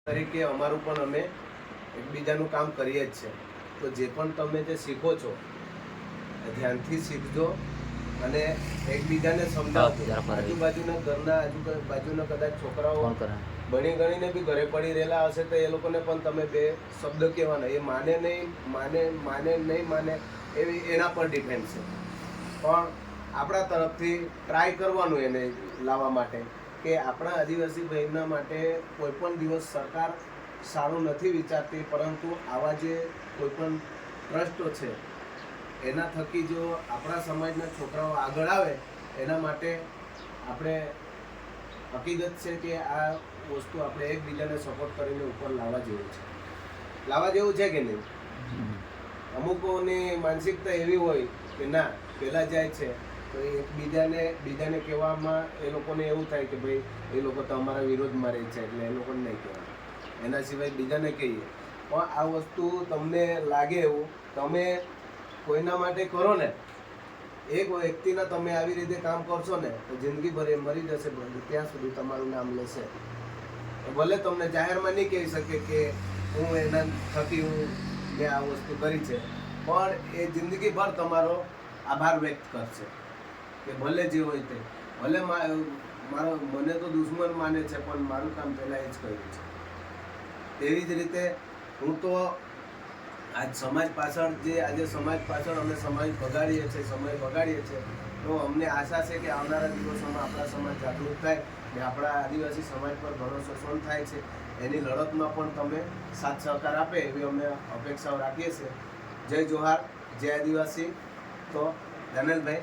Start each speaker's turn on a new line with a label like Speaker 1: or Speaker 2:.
Speaker 1: તરીકે અમારું પણ અમે એકબીજાનું કામ કરીએ જ છે. તો જે પણ તમે જે શીખો છો ધ્યાનથી શીખજો અને એકબીજાને સમજાવજો. આજુબાજુના ઘરના આજુબાજુના કદાચ છોકરાઓ ભણી ગણીને બી ઘરે પડી રહેલા હશે તો એ લોકોને પણ તમે બે શબ્દ કહેવાના. એ માને નહીં માને એવી એના પર ડિપેન્ડ છે. પણ આપણા તરફથી ટ્રાય કરવાનું એને લાવવા માટે કે આપણા આદિવાસી બહેનના માટે કોઈ પણ દિવસ સરકાર સારું નથી વિચારતી, પરંતુ આવા જે કોઈ પણ ટ્રસ્ટો છે એના થકી જો આપણા સમાજના છોકરાઓ આગળ આવે એના માટે આપણે હકીકત છે કે આ વસ્તુ આપણે એકબીજાને સપોર્ટ કરીને ઉપર લાવવા જેવું છે કે નહીં? અમુકોની માનસિકતા એવી હોય કે ના પહેલાં જાય છે તો બીજાને કહેવામાં એ લોકોને એવું થાય કે ભાઈ એ લોકો તો અમારા વિરોધમાં રહે છે એટલે એ લોકોને નહીં કહેવાનું, એના સિવાય બીજાને કહીએ. પણ આ વસ્તુ તમને લાગે એવું તમે કોઈના માટે કરો ને, એક વ્યક્તિના તમે આવી રીતે કામ કરશો ને તો જિંદગીભર એ મરી જશે ત્યાં સુધી તમારું નામ લેશે. ભલે તમને જાહેરમાં નહીં કહી શકે કે હું એના થકી મેં આ વસ્તુ કરી છે, પણ એ જિંદગીભર તમારો આભાર વ્યક્ત કરશે કે ભલે જે હોય તે, ભલે મને તો દુશ્મન માને છે પણ મારું કામ પહેલાં એ જ કર્યું છે. તેવી જ રીતે હું તો આજ સમાજ પાછળ અમે સમય બગાડીએ છીએ તો અમને આશા છે કે આવનારા દિવસોમાં આપણા સમાજ જાગૃત થાય ને આપણા આદિવાસી સમાજ પર ઘણો શોષણ થાય છે એની લડતમાં પણ તમે સાથ સહકાર આપે એવી અમે અપેક્ષાઓ રાખીએ છીએ. જય જોહાર, જય આદિવાસી. તો ધનેલભાઈ